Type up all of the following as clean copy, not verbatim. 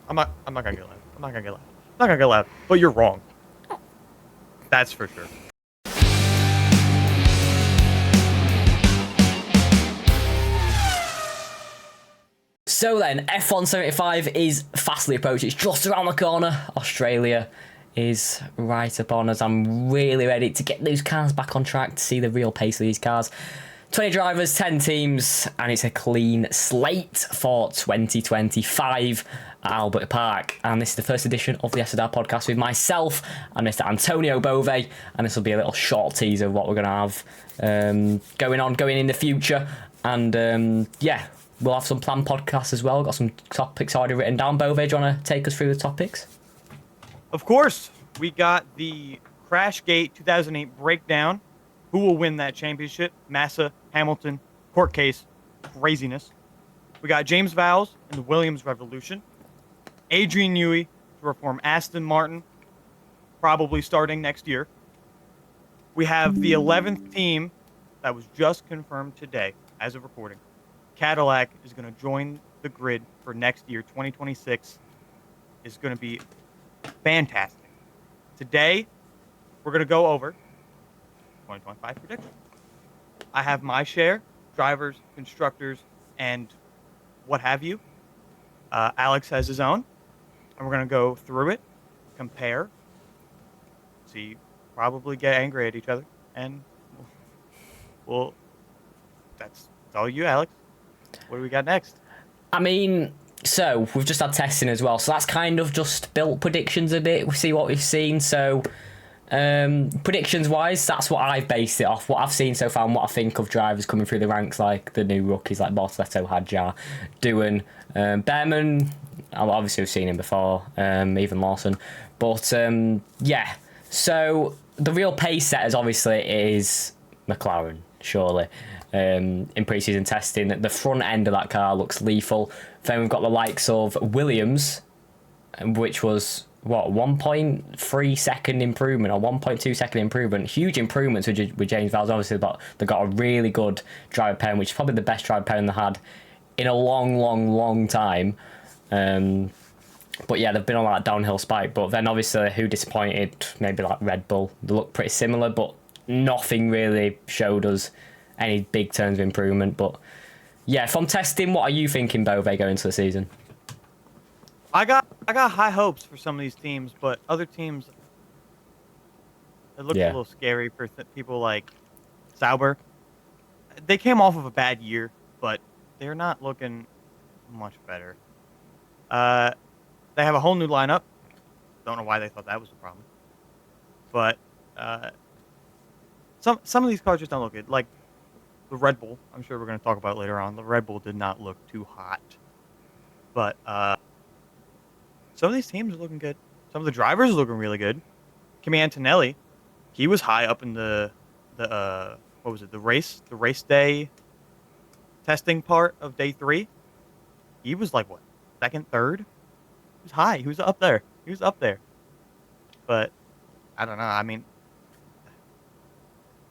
I'm not gonna get loud. I'm not gonna get loud. I'm not gonna get loud. But you're wrong. That's for sure. So then, F1 75 is fastly approaching. It's just around the corner. Australia is right upon us. I'm really ready to get those cars back on track to see the real pace of these cars. 20 drivers, 10 teams, and it's a clean slate for 2025 at Albert Park. And this is the first edition of the SDR podcast with myself and Mr. Antonio Bove. And this will be a little short teaser of what we're going to have going in the future. And yeah, we'll have some planned podcasts as well. Got some topics already written down. Bove, do you want to take us through the topics? Of course, we got the Crashgate 2008 breakdown. Who will win that championship? Massa, Hamilton, court case, craziness. We got James Vowles and the Williams Revolution. Adrian Newey to reform Aston Martin, probably starting next year. We have the 11th team that was just confirmed today, as of recording. Cadillac is going to join the grid for next year, 2026. Is going to be fantastic. Today, we're going to go over 2025 prediction. I have my share, drivers, constructors, and what have you. Alex has his own, and we're going to go through it, compare, see, probably get angry at each other, and well, that's all you, Alex. What do we got next? I mean, so we've just had testing as well, so that's kind of just built predictions a bit. We see what we've seen, so predictions wise, that's what I've based it off, what I've seen so far and what I think of drivers coming through the ranks, like the new rookies like Bortoleto, Hadjar, Doohan, Behrman. Obviously we've seen him before, even Lawson, but yeah, so the real pace setters obviously is McLaren, surely. In pre-season testing, the front end of that car looks lethal. Then we've got the likes of Williams, which was 1.3 second improvement or 1.2 second improvement. Huge improvements with James Vowles, obviously, but they got a really good driver pairing, which is probably the best driver pairing they had in a long time. But yeah, they've been on that downhill spike. But then obviously, who disappointed? Maybe like Red Bull. They look pretty similar, but nothing really showed us any big terms of improvement. But yeah, from testing, what are you thinking, Bove, going into the season? I got high hopes for some of these teams, but other teams, it looks a little scary for people like Sauber. They came off of a bad year, but they're not looking much better. They have a whole new lineup. Don't know why they thought that was a problem. But some of these cars just don't look good. Like the Red Bull, I'm sure we're going to talk about later on. The Red Bull did not look too hot. But some of these teams are looking good. Some of the drivers are looking really good. Kimi Antonelli, he was high up in the what was it? The race day testing part of day 3. He was like what, second, third? He was high. He was up there. But I don't know. I mean,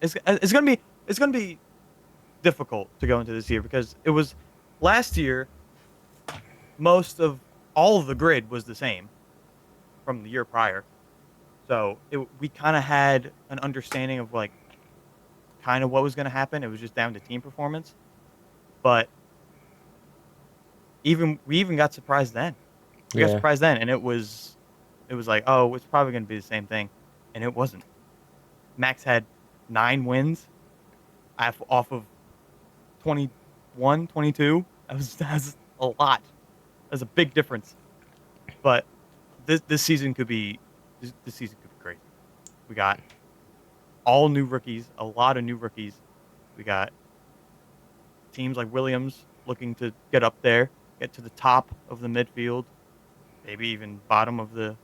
it's gonna be difficult to go into this year because it was last year. Most of all of the grid was the same from the year prior. So we kind of had an understanding of like kind of what was going to happen. It was just down to team performance. But we even got surprised then. We got surprised then, and it was like, oh, it's probably going to be the same thing. And it wasn't. Max had 9 wins off of 21, 22. That's a lot. That's a big difference. But this season could be crazy. We got all new rookies, a lot of new rookies. We got teams like Williams looking to get up there, get to the top of the midfield, maybe even bottom of the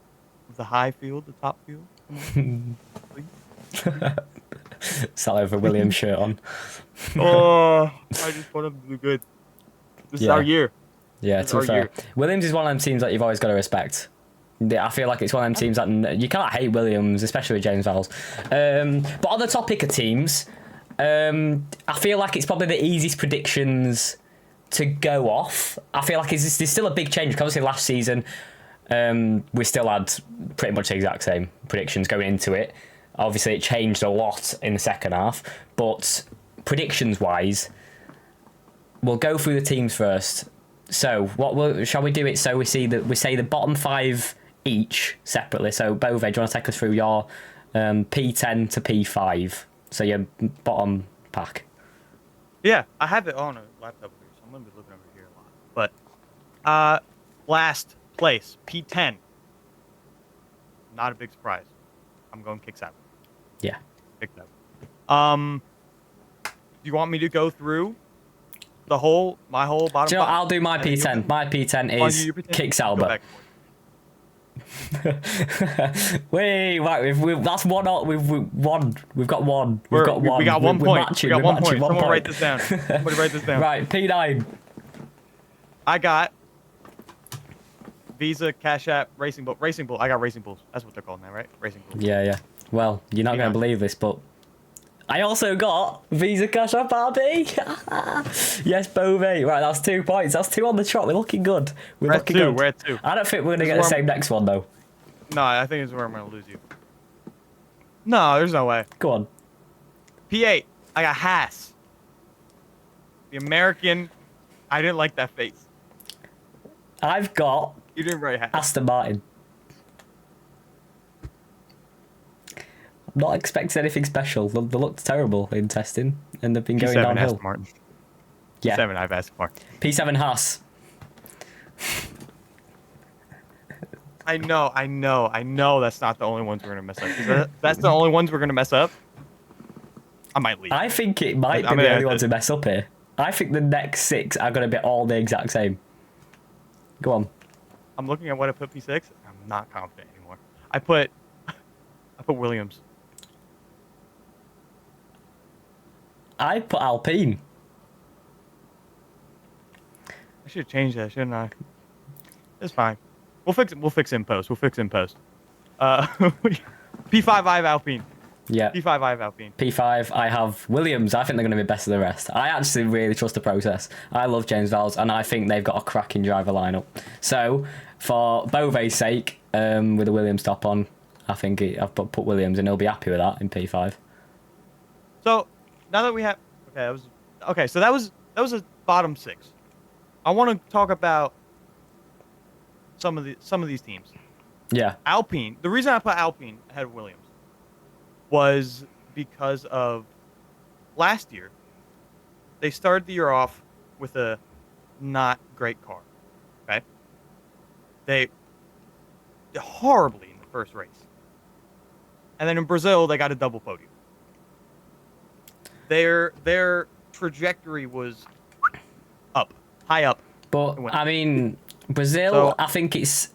high field, the top field. Come on, please. Sal over Williams shirt on. Oh, I just want him to do good. This is our year. Yeah, to be fair. Williams is one of them teams that you've always got to respect. I feel like it's one of them teams that you can't hate Williams, especially with James Vowles. But on the topic of teams, I feel like it's probably the easiest predictions to go off. I feel like there's still a big change. Because obviously last season, we still had pretty much the exact same predictions going into it. Obviously, it changed a lot in the second half, but predictions-wise, we'll go through the teams first. So, shall we do it? So we say the bottom 5 each separately. So, Bove, do you want to take us through your P10 to P5? So your bottom pack. Yeah, I have it on a laptop here, so I'm gonna be looking over here a lot. But last place, P10. Not a big surprise. I'm going kick 7. Yeah. Kick 7. Do you want me to go through my whole bottom? Do you know, I'll do my P10. My P10 is Kicks Albert. Wait, that's one. We've won. We've got one. We got 1 point. We got 1 point. Someone point. write this down. Somebody write this down. Right, P9. I got Visa, Cash App, Racing Bull. Racing Bull. I got Racing Bulls. That's what they're called now, right? Racing Bulls. Yeah. Well, you're not going to believe this, but I also got Visa, Cash App, RB. Yes, Bove. Right, that's 2 points. That's 2 on the trot. We're looking good. We're looking good. We're at 2. I don't think we're going to get the same next one, though. No, I think it's where I'm going to lose you. No, there's no way. Go on. P8. I got Haas. The American. I didn't like that face. I've got You didn't write Haas. Aston Martin. I'm not expecting anything special. They looked terrible in testing, and they've been going downhill. Aston Martin. Yeah. P7, I've Aston Martin. P7 Haas. I know that's not the only ones we're going to mess up. If that's the only ones we're going to mess up, I might leave. I think it might be the only one to mess up here. I think the next 6 are going to be all the exact same. Go on. I'm looking at what I put P6. I'm not confident anymore. I put Williams. I put Alpine. I should have changed that, shouldn't I? It's fine. We'll fix it. We'll fix it in post. P5 I have Alpine. Yeah. P5 I have Alpine. P5 I have Williams. I think they're going to be best of the rest. I actually really trust the process. I love James Vowles, and I think they've got a cracking driver lineup. So, for Bove's sake, with the Williams top on, I think I've put Williams, and he'll be happy with that in P5. So now that we have, so that was a bottom 6. I want to talk about some of these teams. Yeah. Alpine. The reason I put Alpine ahead of Williams was because of last year. They started the year off with a not great car. Okay. They did horribly in the first race. And then in Brazil, they got a double podium. Their trajectory was high up. But I mean, Brazil, I think it's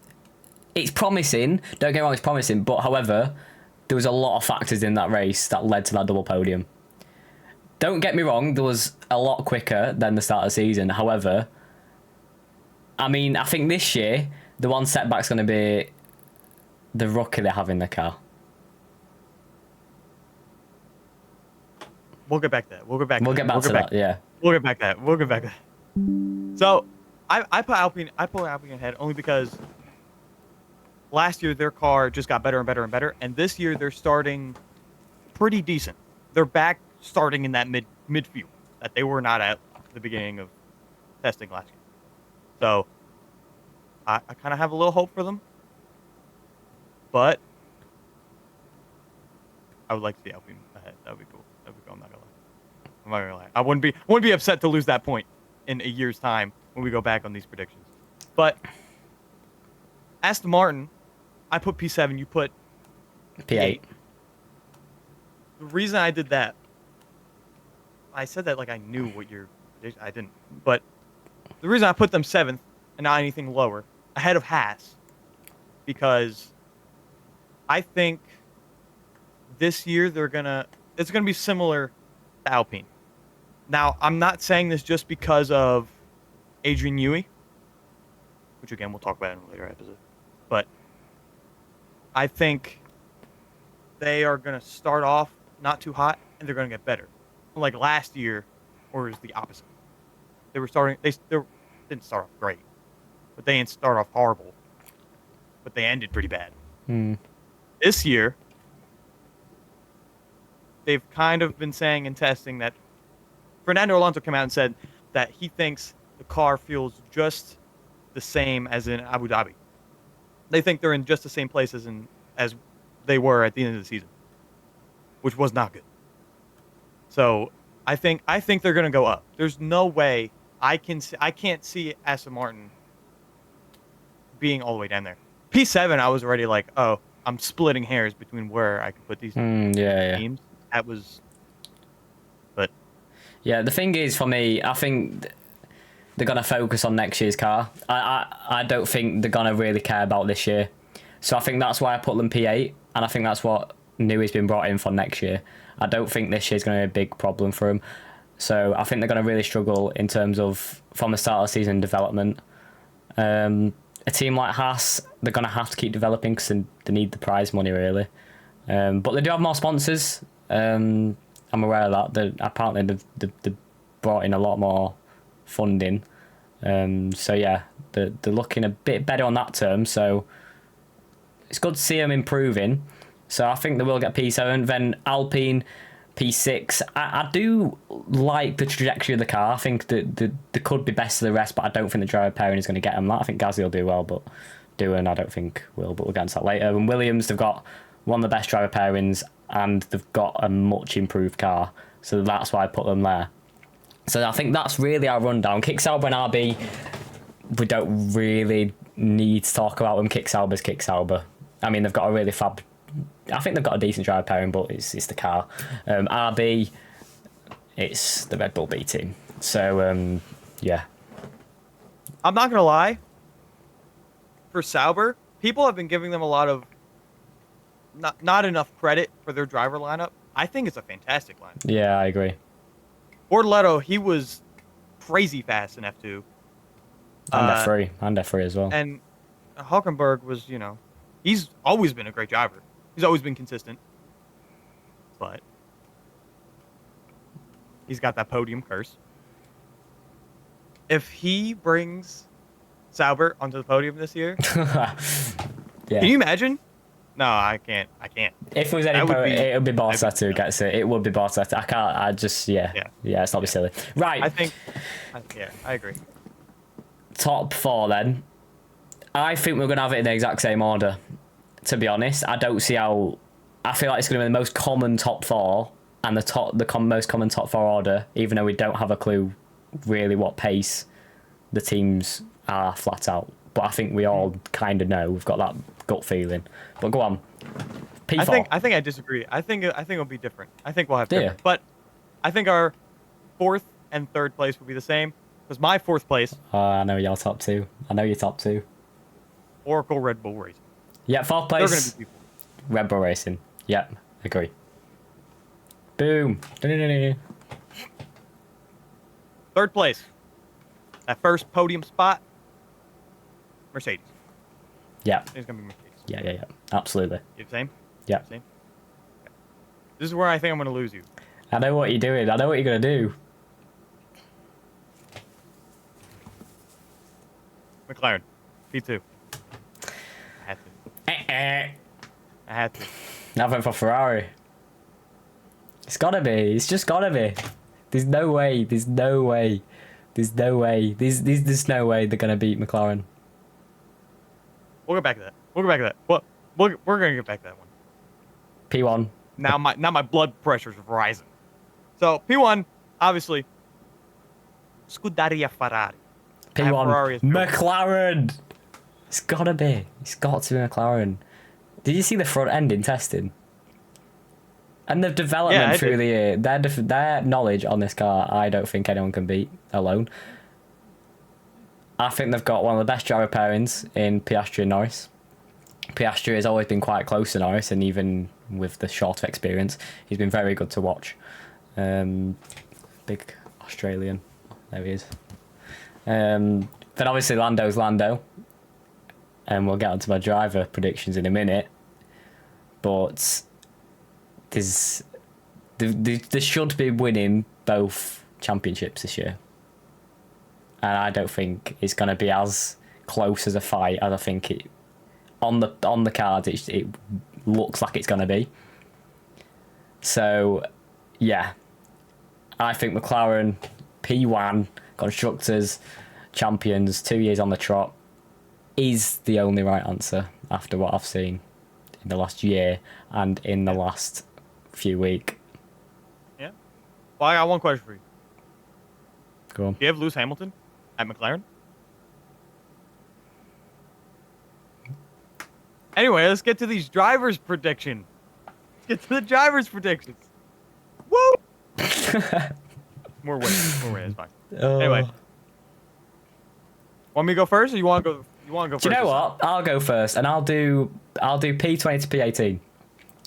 promising. Don't get me wrong, it's promising. But however, there was a lot of factors in that race that led to that double podium. Don't get me wrong, there was a lot quicker than the start of the season. However, I mean, I think this year the one setback's going to be the rookie they have in the car. We'll get back to that. We'll get back to that. Yeah. We'll get back to that. So, I put Alpine ahead only because last year their car just got better and better and better, and this year they're starting pretty decent. They're back starting in that midfield that they were not at the beginning of testing last year. So, I kind of have a little hope for them, but I would like to see Alpine ahead. That would be cool. I'm not gonna lie. I wouldn't be upset to lose that point in a year's time when we go back on these predictions. But Aston Martin, I put P7. You put P8. The reason I did that, I said that like I knew what your prediction. I didn't. But the reason I put them 7th and not anything lower ahead of Haas, because I think this year it's gonna be similar to Alpine. Now, I'm not saying this just because of Adrian Newey, which again we'll talk about in a later episode. But I think they are gonna start off not too hot and they're gonna get better. Like last year, or is the opposite. They didn't start off great, but they didn't start off horrible. but they ended pretty bad. Hmm. This year, they've kind of been saying in testing that Fernando Alonso came out and said that he thinks the car feels just the same as in Abu Dhabi. They think they're in just the same place as they were at the end of the season, which was not good. So I think they're going to go up. There's no way I can't see Aston Martin being all the way down there. P7, I was already like, oh, I'm splitting hairs between where I could put these Yeah. teams. That was, but Yeah, the thing is, for me, I think they're going to focus on next year's car. I don't think they're going to really care about this year. So I think that's why I put them P8, and I think that's what Newey's been brought in for next year. I don't think this year's going to be a big problem for them. So I think they're going to really struggle in terms of, from the start of the season, development. A team like Haas, they're going to have to keep developing because they need the prize money, really. But they do have more sponsors. I'm aware of that. Apparently, they've brought in a lot more funding. So yeah, they're looking a bit better on that term. So it's good to see them improving. So I think they will get P7. Then Alpine, P6. I do like the trajectory of the car. I think that they could be best of the rest, but I don't think the driver pairing is going to get them that. I think Gasly will do well, but Doohan I don't think will. But we'll get into that later. And Williams, they've got one of the best driver pairings, and they've got a much improved car. So that's why I put them there. So I think that's really our rundown. Kick Sauber and RB, we don't really need to talk about them. Kick Sauber's Kick Sauber. I mean, they've got a really fab... I think they've got a decent driver pairing, but it's the car. RB, it's the Red Bull B team. So, yeah. I'm not gonna lie. For Sauber, people have been giving them a lot of not enough credit for their driver lineup. I think it's a fantastic lineup. Yeah, I agree. Bortoletto, he was crazy fast in F2. And F3 as well. And Hulkenberg was, he's always been a great driver. He's always been consistent. But he's got that podium curse. If he brings Sauber onto the podium this year, Yeah. Can you imagine? No, I can't. If it was any it would be Bortoletto who gets it. It would be Bortoletto. I can't. I just yeah. It's not be silly. Right. I agree. Top 4 then. I think we're gonna have it in the exact same order. To be honest, I don't see how. I feel like it's gonna be the most common top 4 and the most common top 4 order, even though we don't have a clue really what pace the teams are flat out. But I think we all kind of know. We've got that gut feeling. But go on. P4. I think I disagree. I think it'll be different. I think we'll have different. But I think our 4th and 3rd place will be the same. Because my 4th place. I know your top 2. I know your top 2. Oracle Red Bull Racing. Yeah, 4th place. They're gonna be people. Red Bull Racing. Yeah, agree. Boom. 3rd place. That first podium spot. Mercedes. Yeah. It's gonna be Mercedes. Yeah. Absolutely. You the same? Yeah. Same? Okay. This is where I think I'm gonna lose you. I know what you're doing. I know what you're gonna do. McLaren. P2. I had to. Now I went for Ferrari. It's gotta be. It's just gotta be. There's no way. There's no way they're gonna beat McLaren. We'll get back to that. Well, we're gonna get back to that one. P1. Now my blood pressure's rising. So P1, obviously, Scuderia Ferrari. P1. Ferrari is McLaren. It's gotta be. It's got to be McLaren. Did you see the front end in testing? And the development through the year, their knowledge on this car, I don't think anyone can beat alone. I think they've got one of the best driver pairings in Piastri and Norris. Piastri has always been quite close to Norris, and even with the short experience, he's been very good to watch. Big Australian. There he is. Then obviously Lando's Lando. And we'll get onto my driver predictions in a minute. But they should be winning both championships this year. And I don't think it's going to be as close as a fight as I think it on the card, it looks like it's going to be. So, yeah, I think McLaren P1 constructors champions 2 years on the trot is the only right answer after what I've seen in the last year and in the last few weeks. Yeah. Well, I got one question for you. Go on. Do you have Lewis Hamilton at McLaren? Anyway, let's get to these drivers' prediction. Let's get to the drivers' predictions. Woo! More wins. More wins. It's fine. Anyway. Want me to go first, or you want to go? You want to go first? Do you know what? I'll go first, and I'll do P20 to P18.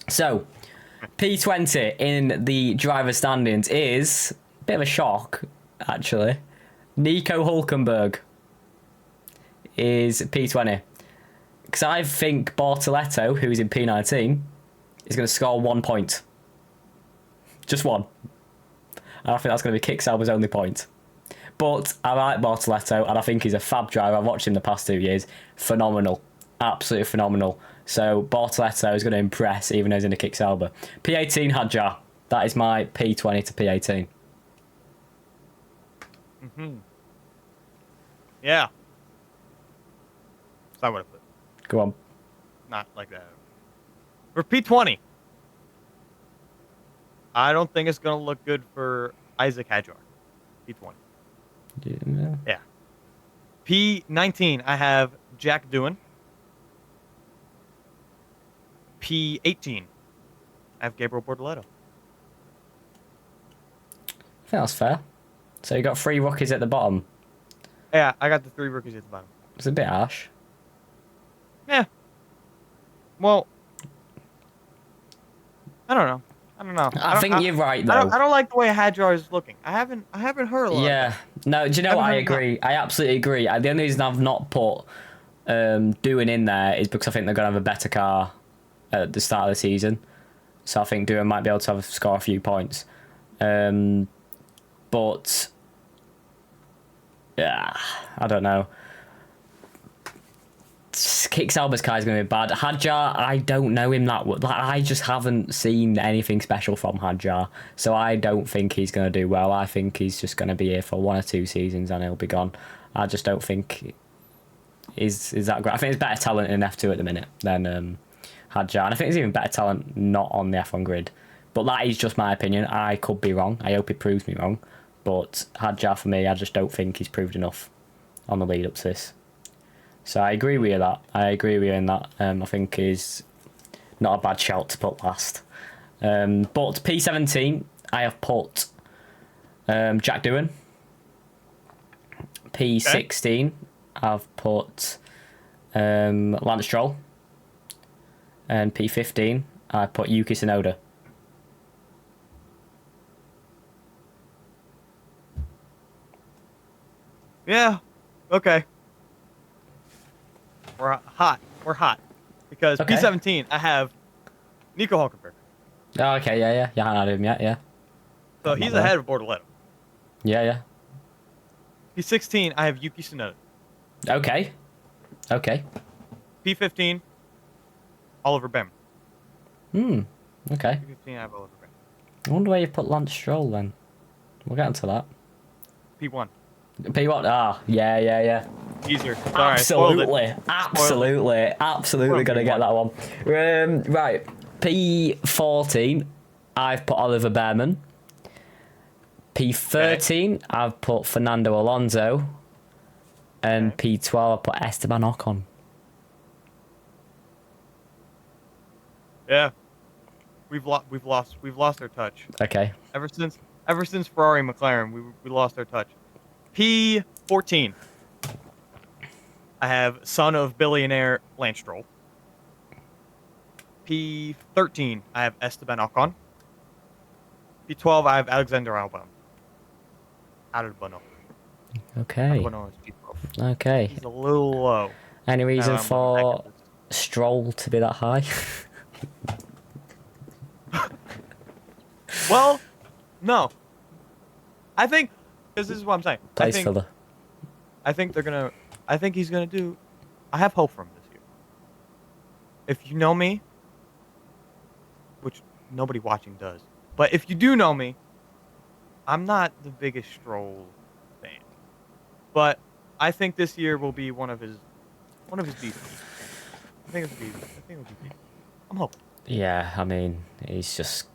So, P20 in the driver standings is a bit of a shock, actually. Nico Hulkenberg is P20. Because I think Bortoletto, who's in P19, is going to score 1 point. Just one. And I think that's going to be Kick Sauber's only point. But I like Bortoletto, and I think he's a fab driver. I've watched him the past 2 years. Phenomenal. Absolutely phenomenal. So Bortoletto is going to impress, even though he's in a Kick Sauber. P18, Hadjar. That is my P20 to P18. Mm-hmm. Yeah. So I would have put. Go on. Not like that. For P20, I don't think it's going to look good for Isaac Hadjar. P20. Yeah. P19, I have Jack Doohan. P18, I have Gabriel Bortoletto. I think that's fair. So you got 3 rookies at the bottom. Yeah, I got the 3 rookies at the bottom. It's a bit harsh. Yeah. Well, I don't know. I think you're right, though. I don't like the way Hadjar is looking. I haven't heard a lot. Yeah. No, do you know what? I agree. I absolutely agree. The only reason I've not put Doohan in there is because I think they're going to have a better car at the start of the season. So I think Doohan might be able to score a few points. But yeah, I don't know. Kick Sauber's car is going to be bad. Hadjar, I don't know him that well. I just haven't seen anything special from Hadjar, so I don't think he's going to do well. I think he's just going to be here for 1 or 2 seasons and he'll be gone. I just don't think is that great. I think there's better talent in F2 at the minute than Hadjar, and I think there's even better talent not on the F1 grid. But that is just my opinion. I could be wrong. I hope it proves me wrong. But Hadjar, for me, I just don't think he's proved enough on the lead up to this. So I agree with you that. I agree with you in that. I think he's not a bad shout to put last. But P17, I have put Jack Doohan. P16, okay. I've put Lance Stroll. And P15, I put Yuki Tsunoda. Yeah. Okay. We're hot. We're hot. Because okay. P17, I have Nico Hulkenberg. Oh, okay, yeah. You haven't had him yet, yeah. So he's ahead of Bortoletto. Yeah. P16, I have Yuki Tsunoda. Okay. P15, Oliver Behm. Okay. P15, I have Oliver Behm. I wonder where you put Lance Stroll then. We'll get into that. P1. P1? Ah, yeah. Easier. Sorry, absolutely gonna get that one. Right, P14, I've put Oliver Behrman. P13, okay. I've put Fernando Alonso, and okay. P12, I've put Esteban Ocon. Yeah, we've lost our touch. Okay. Ever since Ferrari McLaren, we lost our touch. P14. I have son of billionaire Lance Stroll. P13, I have Esteban Ocon. P12, I have Alexander Albon. Albon. Okay. Albon is P12. Okay. He's a little low. Any reason for Stroll to be that high? Well, no. I think, because this is what I'm saying. Place filler. I think he's gonna do. I have hope for him this year. if you know me, which nobody watching does, but if you do know me, I'm not the biggest Stroll fan. But I think this year will be one of his decent. I think it'll be decent. I'm hoping. Yeah, I mean, he's just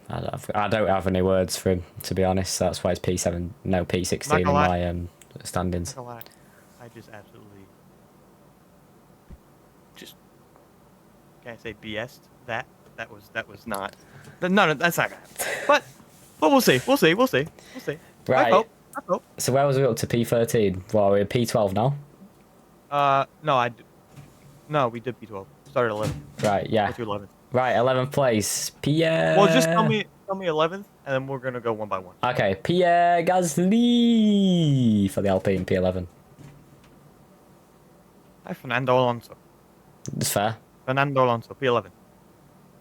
I don't have any words for him, to be honest. That's why it's P7, no I'm P16 not in gonna lie. my I'm standings. not gonna lie. I just absolutely just can't say BS'd that. That was not. No, that's not gonna happen. But we'll see. We'll see. We'll see. We'll see. I Right. hope. I hope. So where was we up to P13? Well, we're P12 now. No, no, we did P12. Started 11. Right. Yeah. What's your 11th? Right. 11th place. Pierre. Well, just tell me 11th, and then we're gonna go one by one. Okay. Pierre Gasly for the Alpine P11. Hi, Fernando Alonso. It's fair. Fernando Alonso, P11.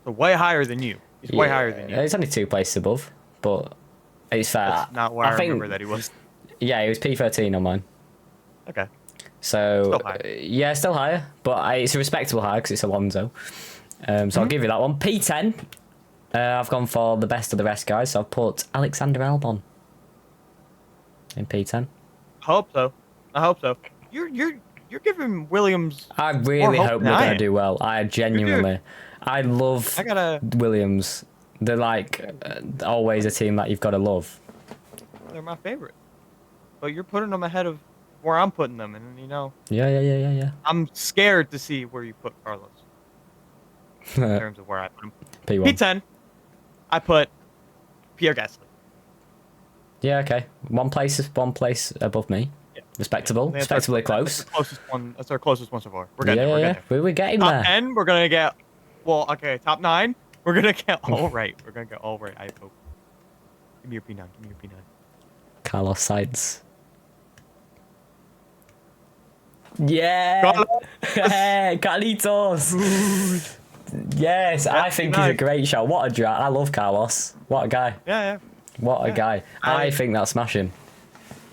So way higher than you. He's way higher than you. It's only 2 places above, but it's fair. That's not where I think, remember that he was. Yeah, he was P13 on mine. Okay. So Still higher. yeah, still higher, but it's a respectable high because it's Alonso. So I'll give you that one. P10. I've gone for the best of the rest, guys. So I've put Alexander Albon in P10. I hope so. You're giving Williams. I really more hope than they're I gonna am. do well. I genuinely, I love I gotta. Williams. They're like always a team that you've got to love. They're my favorite. But you're putting them ahead of where I'm putting them, and Yeah. I'm scared to see where you put Carlos in terms of where I put him. P1. P10. I put Pierre Gasly. Yeah, okay. One place above me. Yeah. Respectable. I think Respectably close. That's our closest one. That's our closest one so far. We're getting there. We're getting Top there. 10, we're gonna get. Well, okay, top 9. We're gonna get all right. We're gonna get all right. I hope. Give me your P9. Give me your P9. Carlos Sainz. Yeah. Carlitos. Yes, I think he's a great shot. What a drag. I love Carlos. What a guy. Yeah. What a guy. I think that's smashing.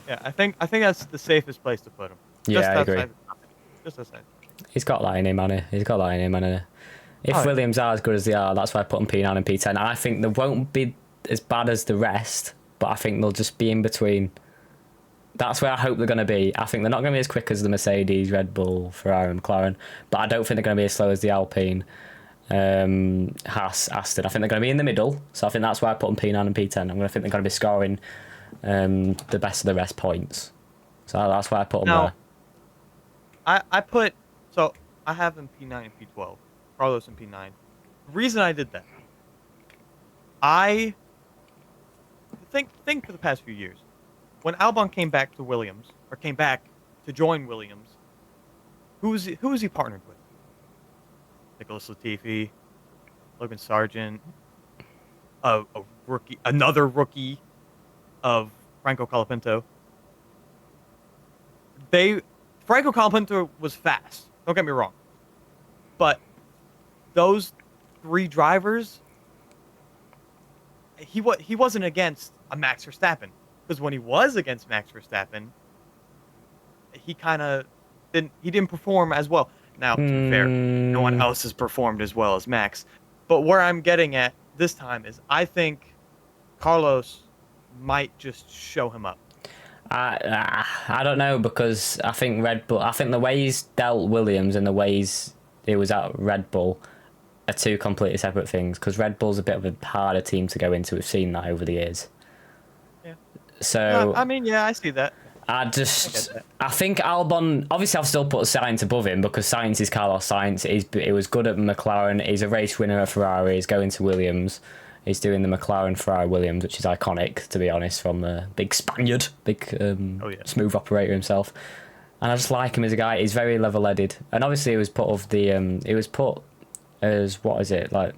Yeah, I think that's the safest place to put him. Yeah, I agree. Just outside. He's got that in him, hasn't he? He's got that in him, hasn't he? If Williams are as good as they are, that's why I put them P9 and P10. I think they won't be as bad as the rest, but I think they'll just be in between. That's where I hope they're going to be. I think they're not going to be as quick as the Mercedes, Red Bull, Ferrari and McLaren, but I don't think they're going to be as slow as the Alpine, Haas, Aston. I think they're going to be in the middle, so I think that's why I put them P9 and P10. I'm going to think they're going to be scoring the best of the rest points. So that's why I put them there. I have them P9 and P12. Carlos in P9. The reason I did that, I think for the past few years, when Albon came back to Williams, or came back to join Williams, who was he partnered with? Nicholas Latifi, Logan Sargent, a rookie, another rookie of Franco Colapinto. Franco Colapinto was fast. Don't get me wrong. But those 3 drivers, he wasn't against a Max Verstappen, because when he was against Max Verstappen, he kind of didn't perform as well. Now, to be fair, no one else has performed as well as Max. But where I'm getting at this time is I think Carlos might just show him up. I don't know, because I think Red Bull. I think the way he's dealt Williams and the ways he was at Red Bull are 2 completely separate things. Because Red Bull's a bit of a harder team to go into. We've seen that over the years. Yeah. So I mean, yeah, I see that. I think Albon. Obviously, I've still put Sainz above him because Sainz is Carlos Sainz. He was good at McLaren. He's a race winner at Ferrari. He's going to Williams. He's doing the McLaren Ferrari Williams, which is iconic, to be honest, from the big Spaniard, smooth operator himself. And I just like him as a guy. He's very level-headed, and obviously he was put as like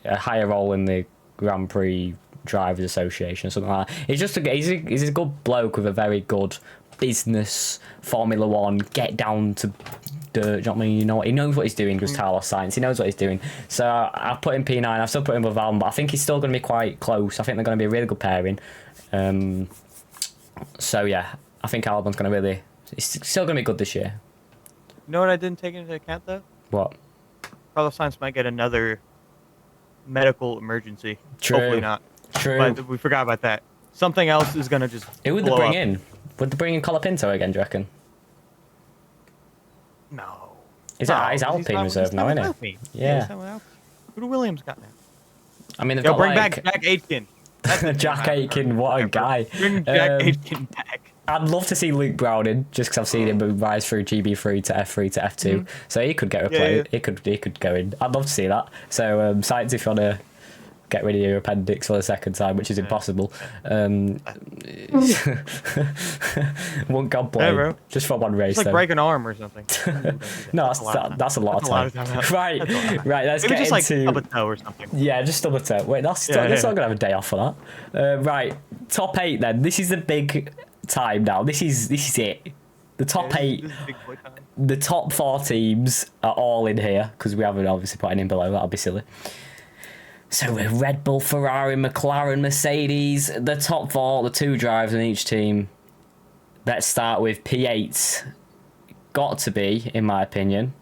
a higher role in the Grand Prix Drivers Association or something like that. He's a good bloke with a very good business Formula One. Get down to dirt. You know what I mean? You know what he knows what he's doing. Because Carlos Sainz, he knows what he's doing. So I've put him P9. I've still put him with Albon, but I think he's still going to be quite close. I think they're going to be a really good pairing. So yeah, I think Albon's going to he's still going to be good this year. You know what I didn't take into account though? What? Carlos Sainz might get another medical emergency. True. Hopefully not. True. But we forgot about that. Something else is gonna just. Who would they blow bring up. in? Would they bring in Colapinto again, do you reckon? No. Is No, that his 'cause he's Alpine not- reserve he's now, not isn't it? Alpine. Yeah. he's not with Alpine. Who do Williams got now? I mean, they've Yo, got bring like... back Jack Aitken. That's the Jack name I Aitken, remember. what a guy. Bring Jack Um, Aitken back. I'd love to see Luke Brown in, just because I've seen him rise through GB3 to F3 to F2. So he could get replaced. Yeah. He could go in. I'd love to see that. So Sainz, if you want to get rid of your appendix for the second time, which is impossible. Won't God blame. bro. Just for one race, It's like though. break an arm or something. No, That's that's a lot of time. Right, right. Let's Maybe get just like into. stub a toe or something. Yeah, just stub a toe. Wait, that's Yeah, not yeah. gonna have a day off for that. Right, top 8 then. This is the big time now. This is it. The top 8. This is big boy time. The top 4 teams are all in here because we haven't obviously put any in below. That'll be silly. So we're Red Bull, Ferrari, McLaren, Mercedes. The top 4, the 2 drivers in each team. Let's start with P8. Got to be, in my opinion,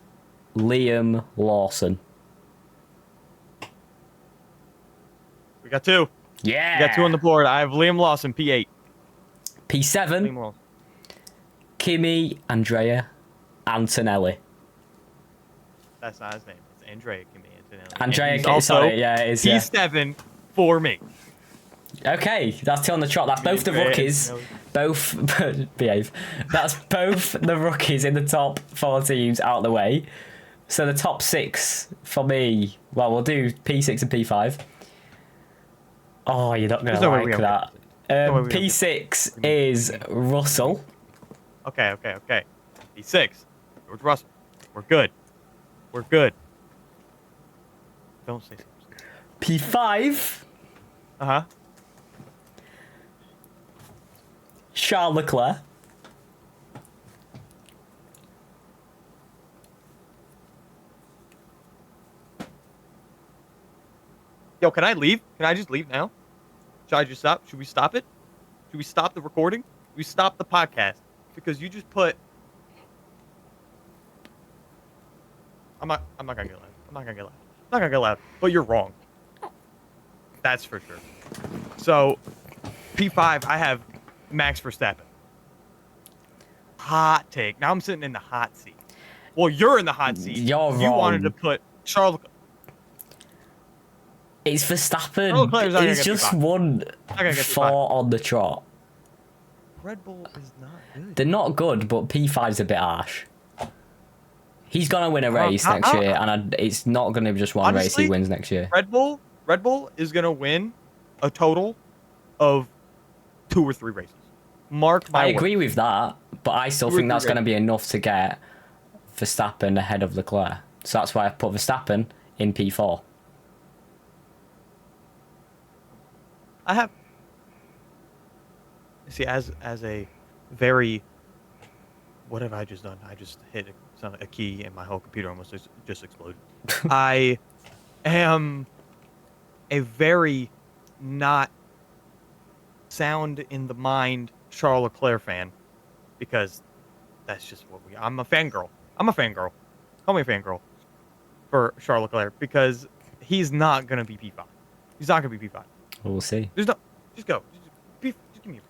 Liam Lawson. We got 2. Yeah. We got 2 on the board. I have Liam Lawson, P8. P7. Liam Lawson. Kimi Andrea Antonelli. That's not his name. It's Andrea Kimi Antonelli. Andrea, He's also sorry, yeah, it is. Yeah. P7 for me. Okay, that's 2 on the trot. That's both the Andrea rookies. Antonelli. Both behave. That's both the rookies in the top 4 teams out of the way. So the top 6 for me. Well, we'll do P6 and P5. Oh, you're not gonna There's no way like we that. no way we P6 is Russell. Okay. P6. George Russell. We're good. We're good. Don't say something. P5, Uh-huh. Charles Leclerc. Yo, can I leave? Can I just leave now? Should I just stop? Should we stop it? Should we stop the recording? Should we stop the podcast? Because you just put... I'm not gonna get loud. I'm not gonna get loud. But you're wrong. That's for sure. So, P5, I have Max Verstappen. Hot take. Now I'm sitting in the hot seat. Well, you're in the hot seat. You're You wanted to wrong. put Charles... It's Verstappen. Oh, Leclerc's not gonna It's get just P5. won Not gonna get 4 P5. on the trot. Red Bull is not good. They're not good, but P5's a bit harsh. He's gonna win a race next year, and it's not gonna be just one race Honestly, he wins next year. Red Bull is gonna win a total of 2 or 3 races. Mark my I words. agree with that, but I still 2 or think 3 that's going to races. be enough to get Verstappen ahead of Leclerc. So that's why I put Verstappen in P4. I have. See, as a very. What have I just done? I just hit a key and my whole computer almost just exploded. I am a very not sound in the mind Charles Leclerc fan because that's just what we. I'm a fangirl. Call me a fangirl for Charles Leclerc because he's not gonna be P5. He's not gonna be P5. We'll see. There's no. Just go. Just give me.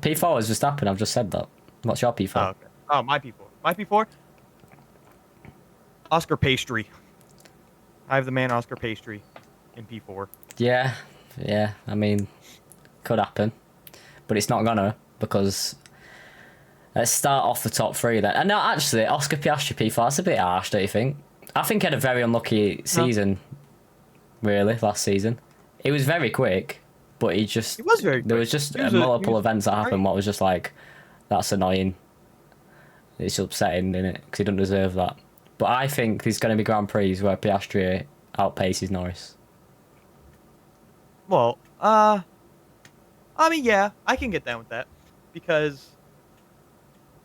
P4 is Verstappen. I've just said that. What's your P4? Oh, okay. Oh, my P4. My P4. Oscar Pastry. I have the man Oscar Pastry in P4. Yeah. I mean, could happen, but it's not gonna because. Let's start off the top 3 then. And no, actually, Oscar Piastri P4. That's a bit harsh, don't you think? I think he had a very unlucky season. Really, last season. It was very quick, but he just... He was very There quick. was just He was multiple events that right. happened what was just like, that's annoying. It's upsetting, isn't it? Because he doesn't deserve that. But I think there's going to be Grand Prix where Piastri outpaces Norris. Well, I mean, yeah, I can get down with that because,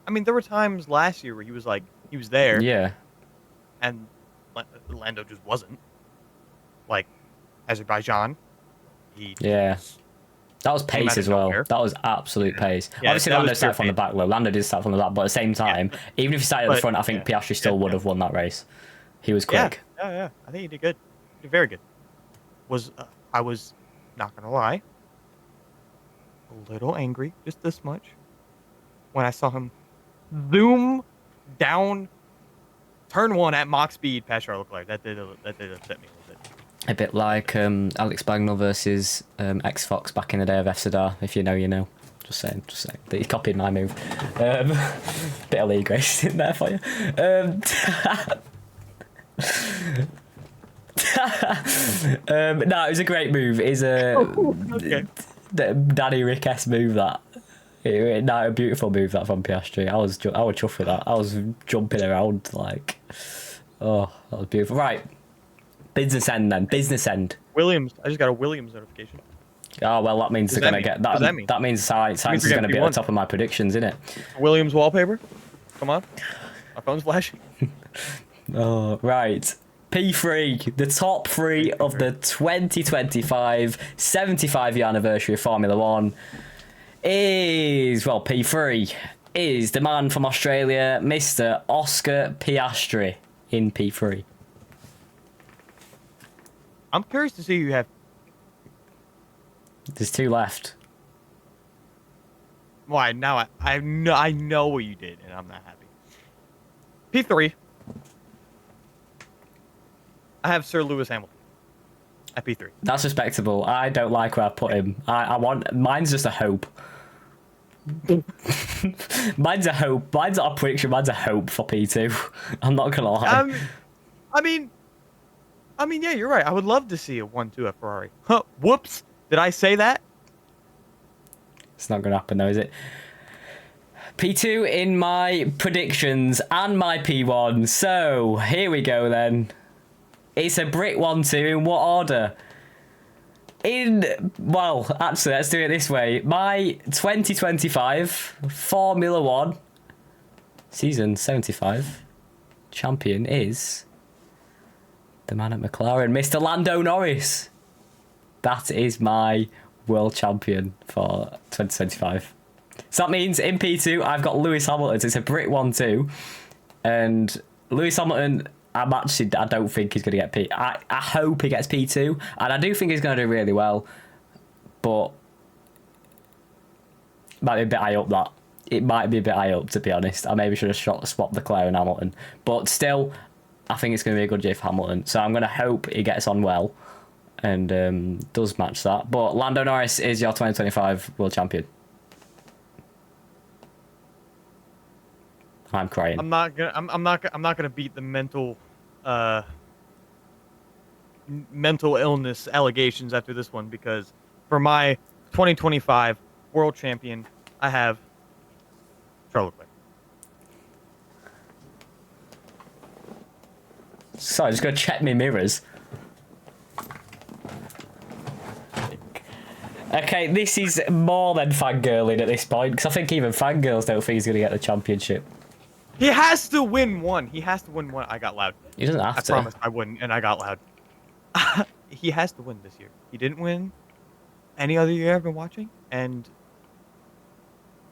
I mean, there were times last year where he was there, Yeah. and Lando just wasn't. Like Azerbaijan, he Yeah. just- That was Came out pace of as well. nowhere. That was absolute pace. Yeah, Obviously, that Lando was started pure from the pace. back, though. Lando did start from the back, but at the same time, even if he started at the But- front, I think yeah. Piastri still would have won that race. He was Yeah. quick. Yeah. I think he did good. He did very good. I was not gonna lie, a little angry, just this much, when I saw him zoom down turn one at Mach speed past Charles Leclerc. That did upset me a little bit. A bit like Alex Bagnall versus X Fox back in the day of fzrracing. If you know, you know. Just saying. He copied my move. Bit of league race in there for you. No, it was a great move. It's a Okay. Danny Rick-esque move that. A beautiful move that from Piastri. I was chuffed with that. I was jumping around like, oh, that was beautiful. Right, business end then. Business end. Williams. I just got a Williams notification. Oh well, that means they're gonna get that. That means Science is gonna be at the top of my predictions, isn't it? Williams wallpaper. Come on, my phone's flashing. Oh right. P3, the top three of the 2025 75th anniversary of Formula One is, well, P3 is the man from Australia, Mr. Oscar Piastri in P3. I'm curious to see who you have. There's two left. Why now? I know what you did, and I'm not happy. P3. I have Sir Lewis Hamilton at P3. That's respectable. I don't like where I put him. I want mine's just a hope. Mine's a hope. Mine's not a prediction. Mine's a hope for P2. I'm not gonna lie. I mean, yeah, you're right. I would love to see a 1-2 at Ferrari. Huh, whoops. Did I say that? It's not gonna happen though, is it? P2 in my predictions and my P1. So here we go then. It's a Brit 1-2 in what order? Well, actually, let's do it this way. My 2025 Formula One season 75 champion is the man at McLaren, Mr. Lando Norris. That is my world champion for 2025. So that means in P2, I've got Lewis Hamilton. It's a Brit 1-2. And Lewis Hamilton, I don't think he's going to get P. I hope he gets P2. And I do think he's going to do really well. But might be a bit high up, that. It might be a bit high up, to be honest. I maybe should have swapped Leclerc and Hamilton. But still, I think it's going to be a good year for Hamilton. So I'm going to hope he gets on well and does match that. But Lando Norris is your 2025 world champion. I'm crying. I'm not gonna beat the mental illness allegations after this one, because for my 2025 world champion, I have Charles Leclerc. Sorry, just gonna check my mirrors. Okay, this is more than fangirling at this point, because I think even fangirls don't think he's gonna get the championship. He has to win one. He has to win one. I got loud. He doesn't have to. I promised I wouldn't, and I got loud. He has to win this year. He didn't win any other year I've been watching, and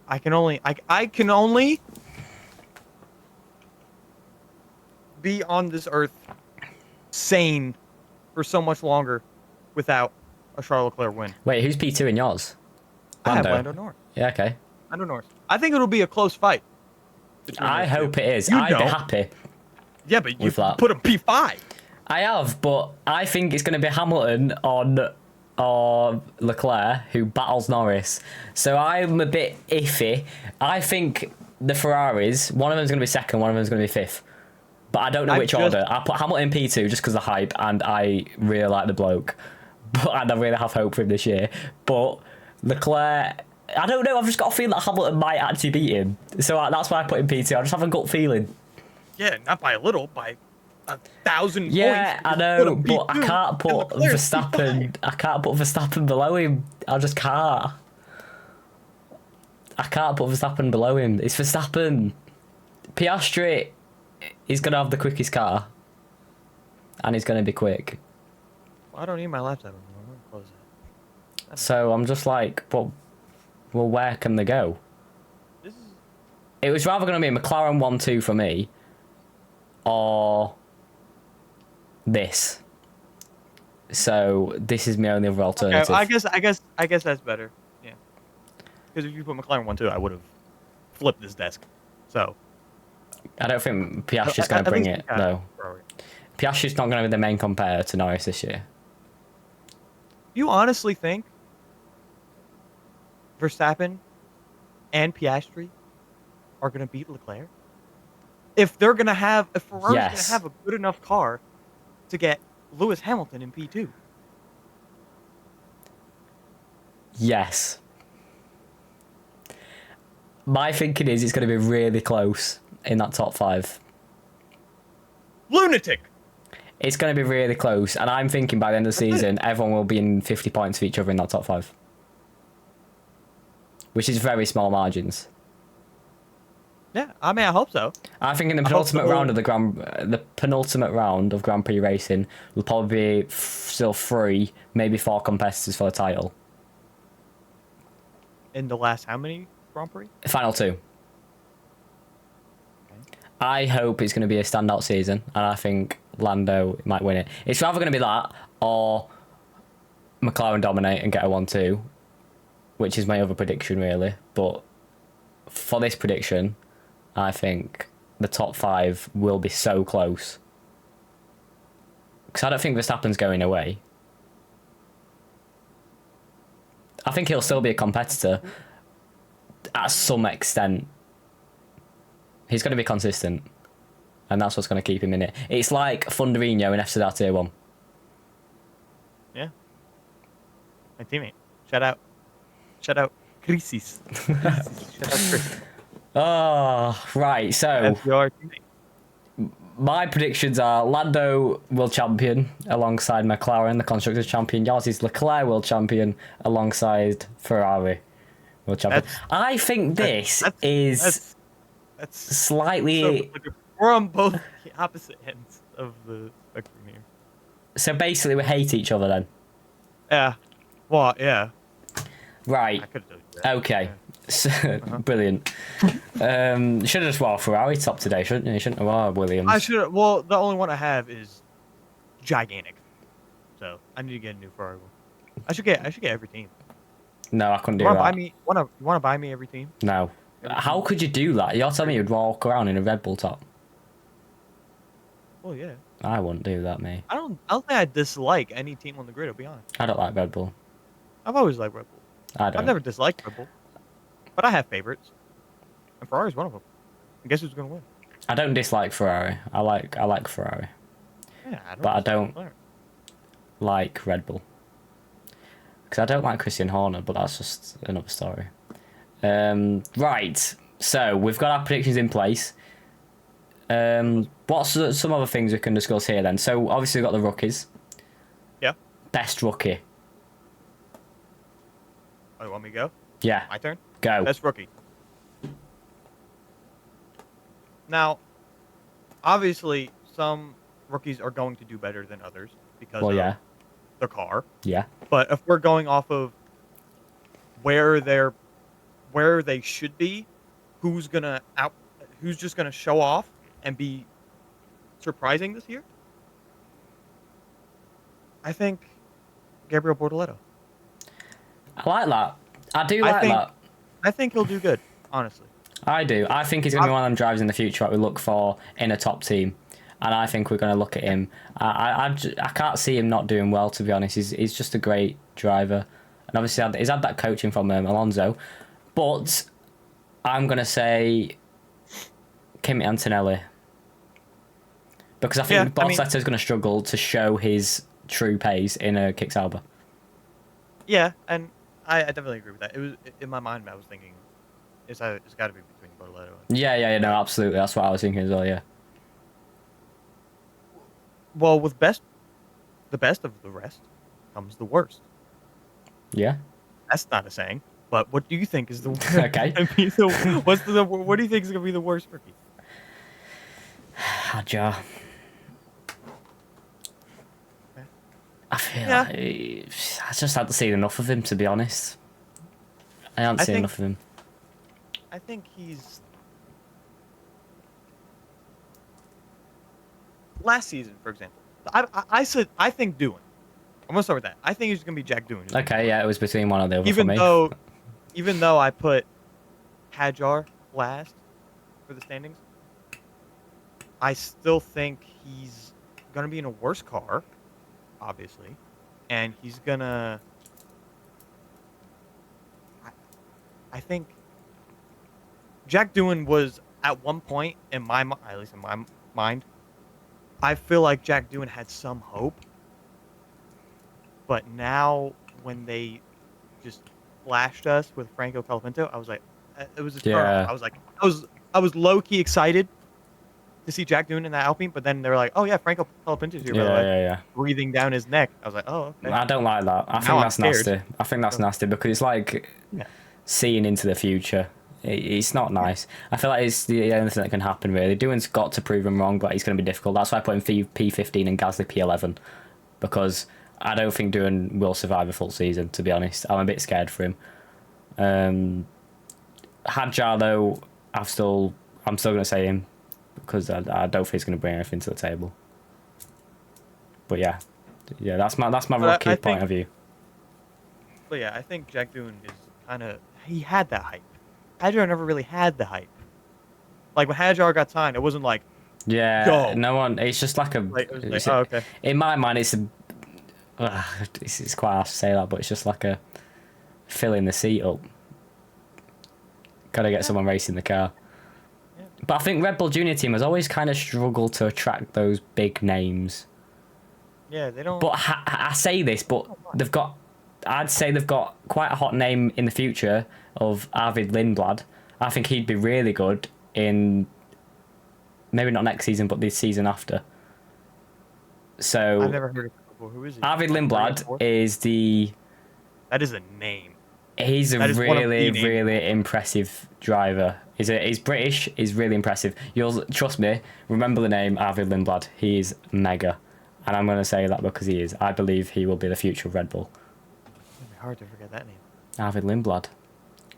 I can only be on this earth sane for so much longer without a Charles Leclerc win. Wait, who's P2 in yours? I have Lando Norris. Yeah, okay. Lando Norris. I think it'll be a close fight. I hope it is. I'd be happy. Yeah, but you put a P5. I have, but I think it's going to be Hamilton or Leclerc who battles Norris. So I'm a bit iffy. I think the Ferraris, one of them's going to be second, one of them's going to be fifth. But I don't know which order. I put Hamilton P2 just because of the hype, and I really like the bloke. And I really have hope for him this year. But Leclerc, I don't know. I've just got a feeling that Hamilton might actually beat him. So that's why I put him P2. I just have a gut feeling. Yeah, not by a little, by 1,000 points. Yeah, I know, but I can't put Verstappen. I can't put Verstappen below him. I just can't. I can't put Verstappen below him. It's Verstappen. Piastri is going to have the quickest car. And he's going to be quick. Well, I don't need my laptop anymore. I'm going to close it. So I'm just like, well, where can they go? It was rather going to be a McLaren 1-2 for me. Or this. So this is my only other alternative. Okay, I guess that's better. Yeah. Because if you put McLaren 1-2, I would have flipped this desk. So. I don't think Piastri's going to bring it, though. Piastri's not going to be the main competitor to Norris this year. You honestly think Verstappen and Piastri are going to beat Leclerc? If Ferrari's going to have a good enough car to get Lewis Hamilton in P2. Yes. My thinking is it's going to be really close in that top 5. Lunatic! It's going to be really close, and I'm thinking by the end of the season, everyone will be in 50 points for each other in that top 5. Which is very small margins. Yeah, I mean, I hope so. I think in the penultimate round of Grand Prix racing will probably be still 3, maybe 4 competitors for the title. In the last how many Grand Prix? Final 2. Okay. I hope it's going to be a standout season, and I think Lando might win it. It's either going to be that or McLaren dominate and get a 1-2, which is my other prediction, really. But for this prediction, I think the top 5 will be so close. Because I don't think Verstappen's going away. I think he'll still be a competitor at some extent. He's going to be consistent. And that's what's going to keep him in it. It's like Funderino in FCR Tier 1. Yeah. My teammate. Shout out Crisis. Shout out Chris. Oh, right. So my predictions are Lando will champion alongside McLaren, the Constructors champion. Yours is Leclerc will champion alongside Ferrari will champion. I think this is slightly... So, like, we're on both opposite ends of the spectrum here. So basically we hate each other then? Yeah. Well, yeah. Right. I could've told you that. Okay. Yeah. So, brilliant. Should have just wore Ferrari top today, shouldn't you? Shouldn't have wore Williams. I should. Well, the only one I have is gigantic, so I need to get a new Ferrari one. I should get every team. No, I couldn't do that. You want to buy me every team? No. How could you do that? You're telling me you'd walk around in a Red Bull top? Well, yeah. I wouldn't do that, mate. I don't think I dislike any team on the grid. I'll be honest. I don't like Red Bull. I've always liked Red Bull. I've never disliked Red Bull. But I have favorites. And Ferrari's one of them. And guess who's going to win? I don't dislike Ferrari. I like Ferrari. Yeah, I don't like Red Bull. Because I don't like Christian Horner, but that's just another story. Right. So, we've got our predictions in place. What's some other things we can discuss here then? So, obviously we've got the rookies. Yeah. Best rookie. Oh, you want me to go? Yeah. My turn? Go. Best rookie. Now, obviously, some rookies are going to do better than others because of the car. Yeah. But if we're going off of where they should be, who's just gonna show off and be surprising this year? I think Gabriel Bortoleto. I like that. I do like that. I think he'll do good, honestly. I do. I think he's going to be one of them drivers in the future that we look for in a top team. And I think we're going to look at him. I can't see him not doing well, to be honest. He's just a great driver. And obviously, he's had that coaching from Alonso. But I'm going to say Kimi Antonelli. Because I think Bortoletto's going to struggle to show his true pace in a Kick Sauber. Yeah, and I definitely agree with that. It was in my mind. I was thinking, it's got to be between Bortoletto. Yeah, no, absolutely. That's what I was thinking as well. Yeah. Well, with the best of the rest comes the worst. Yeah. That's not a saying. But what do you think is the okay? What do you think is gonna be the worst rookie? Hadjar. I feel like I just haven't seen enough of him, to be honest. I haven't seen enough of him. I think he's... Last season, for example, I think Doohan. I'm gonna start with that. I think it's gonna be Jack Doohan. Okay, yeah, it was between one or the other for Even me. though, even though I put Hajar last for the standings, I still think he's gonna be in a worse car, obviously, and he's gonna. I, I think Jack Doohan was at one point in my at least in my mind. I feel like Jack Doohan had some hope, but now when they just flashed us with Franco Colapinto, I was like, it was a turnoff. Yeah. I was like, I was low key excited to see Jack Doohan in that Alpine, but then they were like, oh yeah, Franco Colapinto's here, by the Yeah, way, yeah, breathing down his neck. I was like, oh okay. I don't like that. I Now think I'm that's scared. nasty. I think that's nasty because it's like Yeah. seeing into the future. It's not nice. I feel like it's the only thing that can happen, really. Doohan's got to prove him wrong, but he's going to be difficult. That's why I put him P15 and Gasly P11, because I don't think Doohan will survive a full season, to be honest. I'm a bit scared for him. Hadjar, though, I'm still going to say him, because I don't think he's going to bring anything to the table. But yeah, that's my rookie point of view. But yeah, I think Jack Doohan is kind of he had that hype. Hadjar never really had the hype. Like when Hadjar got signed, it wasn't like Yeah, go. no one. It's just like a. Like, it was like, oh, okay. In my mind, it's a. It's quite harsh to say that, but it's just like a filling the seat up. Gotta get someone racing the car. Yeah. But I think Red Bull Junior team has always kind of struggled to attract those big names. Yeah, they don't. But I say this, but they've got. I'd say they've got quite a hot name in the future of Arvid Lindblad. I think he'd be really good in. Maybe not next season, but this season after. So I've never heard of him before. Who is he? Arvid Lindblad is the. That is a name. He's a really impressive driver. He's British. He's really impressive. You'll trust me. Remember the name Arvid Lindblad. He is mega, and I'm going to say that because he is. I believe he will be the future of Red Bull. It's gonna be hard to forget that name. Arvid Lindblad,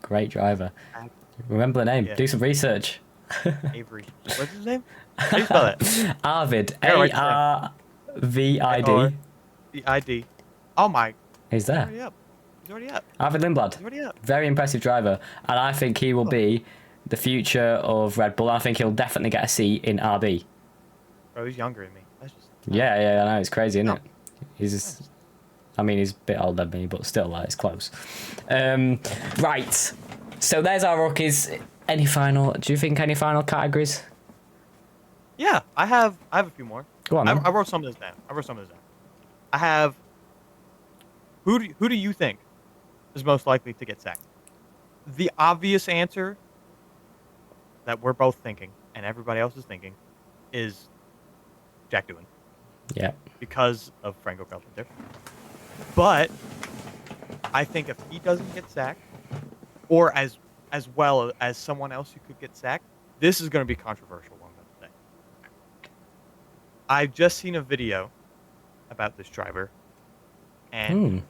great driver. Remember the name. Yeah. Do some research. Avery. What's his name? How do you spell that? Arvid. Yeah, ARVID. The ID. Oh my. He's there. He's already up. He's already up. Arvid Lindblad. He's already up. Very impressive driver, and I think he will be the future of Red Bull. I think he'll definitely get a seat in RB. Bro, he's younger than me. That's just. Yeah, I know. It's crazy, isn't No. it? He's just, I mean, he's a bit older than me, but still, it's close. Right. So there's our rookies. Do you think any final categories? Yeah, I have a few more. Go on, then. I wrote some of this down. I have. Who do you think is most likely to get sacked? The obvious answer that we're both thinking and everybody else is thinking is Jack Doohan. Yeah. Because of Franco Colapinto. But I think if he doesn't get sacked, or as well as someone else who could get sacked, this is going to be controversial, I'm going to say. I've just seen a video about this driver, and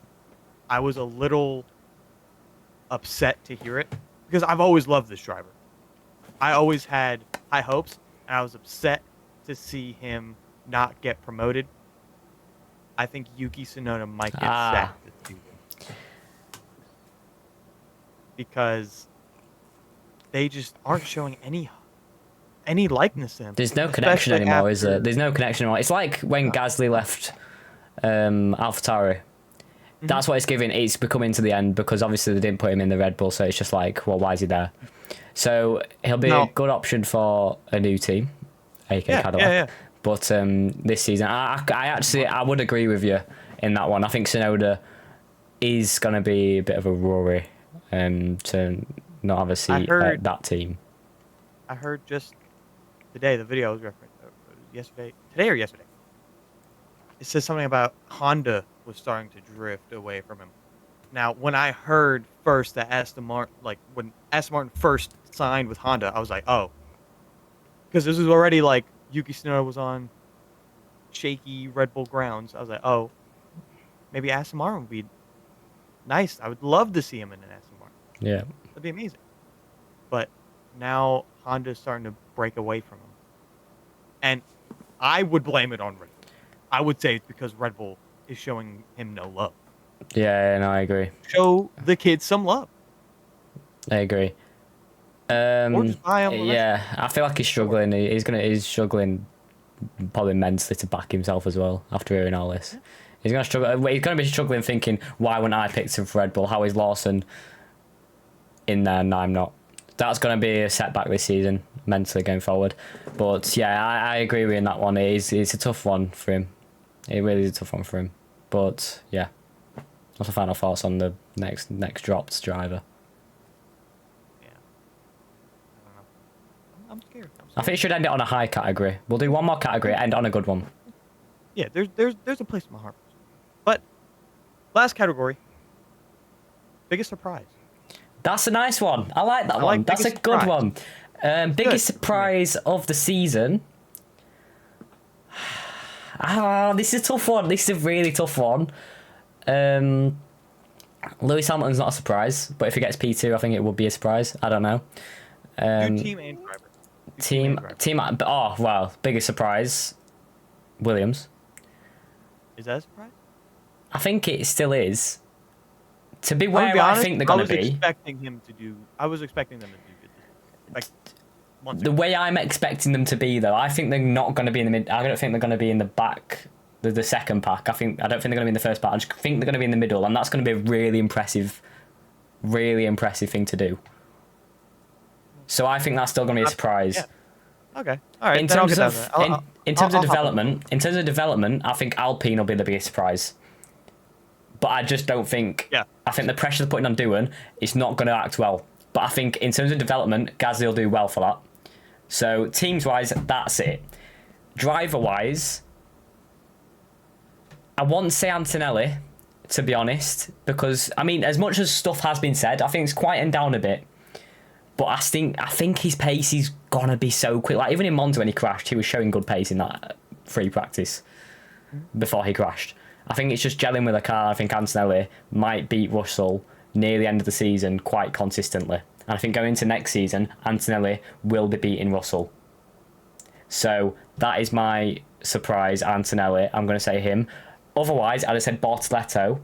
I was a little upset to hear it, because I've always loved this driver. I always had high hopes, and I was upset to see him not get promoted. I think Yuki Tsunoda might get sacked this season. Because they just aren't showing any likeness to him. There's no connection anymore, is there? There's no connection anymore. It's like when Gasly left AlphaTauri. That's what it's giving. It's becoming to the end, because obviously they didn't put him in the Red Bull, so it's just like, well, why is he there? So he'll be a good option for a new team, aka Cadillac. Yeah. But this season, I would agree with you in that one. I think Tsunoda is going to be a bit of a worry to not have a seat at that team. I heard just today, the video was referenced today or yesterday. It says something about Honda was starting to drift away from him. Now, when I heard first that when Aston Martin first signed with Honda, I was like, oh, because this was already like Yuki Tsunoda was on shaky Red Bull grounds. I was like, oh, maybe Aston Martin would be nice. I would love to see him in an Aston Martin. Yeah, that'd be amazing. But now Honda's starting to break away from him, and I would blame it on Red Bull. I would say it's because Red Bull is showing him no love. Yeah, no, I agree. Show the kid some love. I agree. Or just buy him. Yeah, I feel like he's struggling. He's struggling probably mentally to back himself as well after hearing all this. Yeah. He's gonna struggle. He's gonna be struggling, thinking, "Why wouldn't I pick him for Red Bull? How is Lawson in there and I'm not?" That's gonna be a setback this season mentally going forward. But yeah, I agree with you in that one. It's a tough one for him. It really is a tough one for him. But yeah, what's the final thoughts on the next dropped driver? Yeah. I don't know. I'm scared. I think it should end it on a high category. We'll do one more category, end on a good one. Yeah, there's a place in my heart. But last category, biggest surprise. That's a nice one. I like that one. Like That's a biggest good surprise. one. Biggest surprise of the season. This is a tough one. This is a really tough one. Lewis Hamilton's not a surprise, but if he gets P2, I think it would be a surprise. I don't know. Do team and driver. Team. Oh well, biggest surprise. Williams. Is that a surprise? I think it still is. To be I'm where gonna be honest, I think they're going to be. I was expecting them to do good. Like once The way I'm expecting them to be, though, I think they're not going to be in the mid. I don't think they're going to be in the back, the second pack. I don't think they're going to be in the first pack. I just think they're going to be in the middle, and that's going to be a really impressive thing to do. So I think that's still going to be a surprise. Yeah. Okay. All right. In then I'll terms get of that then. in terms of I'll hop on. development, I think Alpine will be the biggest surprise. But I just don't think. Yeah. I think the pressure they're putting on Doohan is not going to act well. But I think in terms of development, Gasly will do well for that. So teams-wise, that's it. Driver-wise, I want to say Antonelli, to be honest, because I mean, as much as stuff has been said, I think it's quieting down a bit. But I think his pace is gonna be so quick. Like even in Monza when he crashed, he was showing good pace in that free practice before he crashed. I think it's just gelling with the car. I think Antonelli might beat Russell near the end of the season quite consistently. And I think going into next season, Antonelli will be beating Russell. So that is my surprise, Antonelli. I'm going to say him. Otherwise, I'd have said Bortoleto.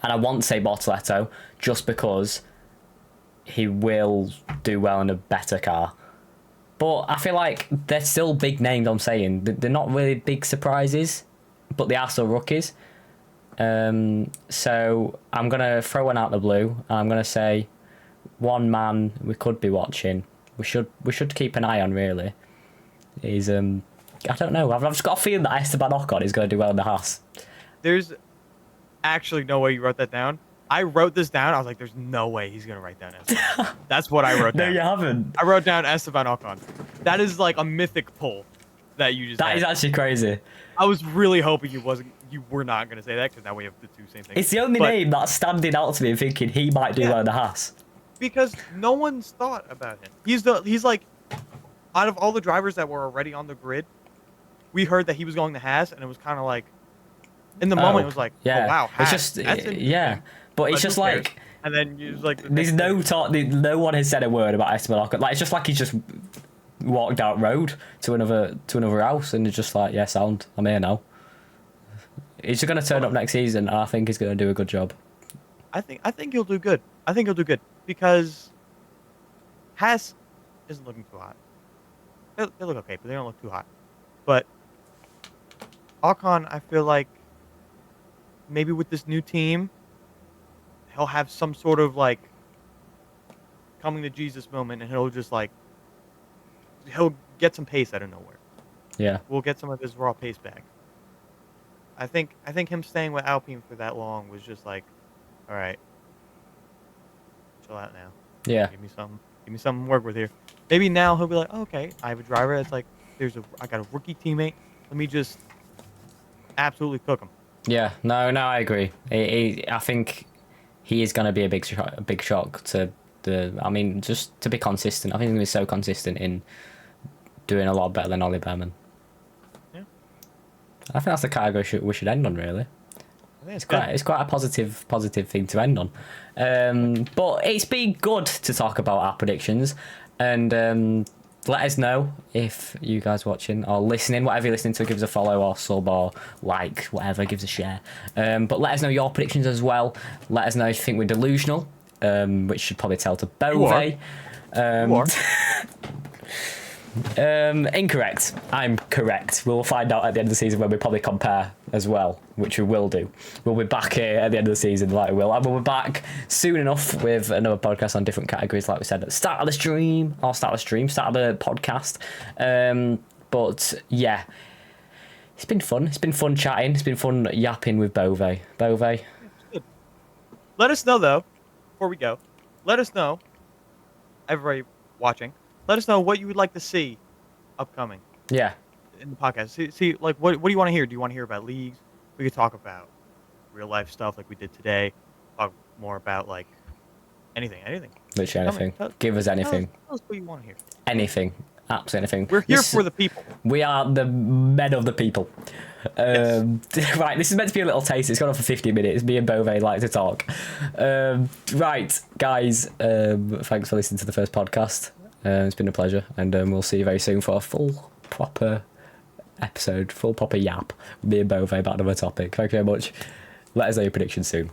And I want to say Bortoleto just because he will do well in a better car. But I feel like they're still big names, I'm saying. They're not really big surprises, but they are still rookies. So I'm going to throw one out the blue. I'm going to say one man we could be watching. We should keep an eye on, really. Is I don't know. I've just got a feeling that Esteban Ocon is going to do well in the Haas. There's actually no way you wrote that down. I wrote this down. I was like, there's no way he's going to write down Esteban. That's what I wrote down. No, you haven't. I wrote down Esteban Ocon. That is like a mythic pull that you just That had. is actually crazy. I was really hoping you were not going to say that because now we have the two same things. It's the only name that's standing out to me and thinking he might do well in the Haas. Because no one's thought about him. He's like, out of all the drivers that were already on the grid, we heard that he was going to Haas, and it was kind of like, in the moment, it was like, yeah. oh wow, Haas. It's just, yeah. But it's just like, and then you was like, there's no talk. No one has said a word about Esteban Ocon. Like it's just like he's just walked out road to another house, and it's just like, yeah, sound. I'm here now. He's just gonna turn up next season, and I think he's gonna do a good job. I think he'll do good. I think he'll do good because Haas isn't looking too hot. They look okay, but they don't look too hot. But Ocon, I feel like maybe with this new team, he'll have some sort of like coming to Jesus moment, and he'll get some pace out of nowhere. Yeah. We'll get some of his raw pace back. I think him staying with Alpine for that long was just like, all right, chill out now. Yeah. Give me something to work with here. Maybe now he'll be like, oh, okay, I have a driver that's like, I got a rookie teammate. Let me just absolutely cook him. Yeah. No, I agree. I think he is going to be a big shock to the. I mean, just to be consistent. I think he's going to be so consistent in doing a lot better than Ollie Behrman. Yeah. I think that's the category we should end on, really. It's quite a positive thing to end on. But it's been good to talk about our predictions, and let us know if you guys watching or listening, whatever you're listening to, give us a follow or sub or like, whatever, give us a share. But let us know your predictions as well. Let us know if you think we're delusional, which should probably tell to Bove. You are. Incorrect. I'm correct. We'll find out at the end of the season when we probably compare as well, which we will do. We'll be back here at the end of the season, like we will. And we'll be back soon enough with another podcast on different categories, like we said at the start of the stream, start of the podcast. But yeah, it's been fun. It's been fun chatting. It's been fun yapping with Bove. Bove. Let us know, though, before we go, let us know, everybody watching, let us know what you would like to see upcoming. Yeah. In the podcast. See, like, what do you want to hear? Do you want to hear about leagues? We could talk about real life stuff like we did today. Talk more about, like, anything. Literally anything. Give us anything. Tell us what you want to hear. Anything. Absolutely anything. We're here for the people. We are the men of the people. Yes. Right, this is meant to be a little taste. It's gone on for 50 minutes. Me and Bove like to talk. Right, guys, thanks for listening to the first podcast. It's been a pleasure, and we'll see you very soon for a full, proper episode, full, proper yap with me and Bove about another topic. Thank you very much. Let us know your predictions soon.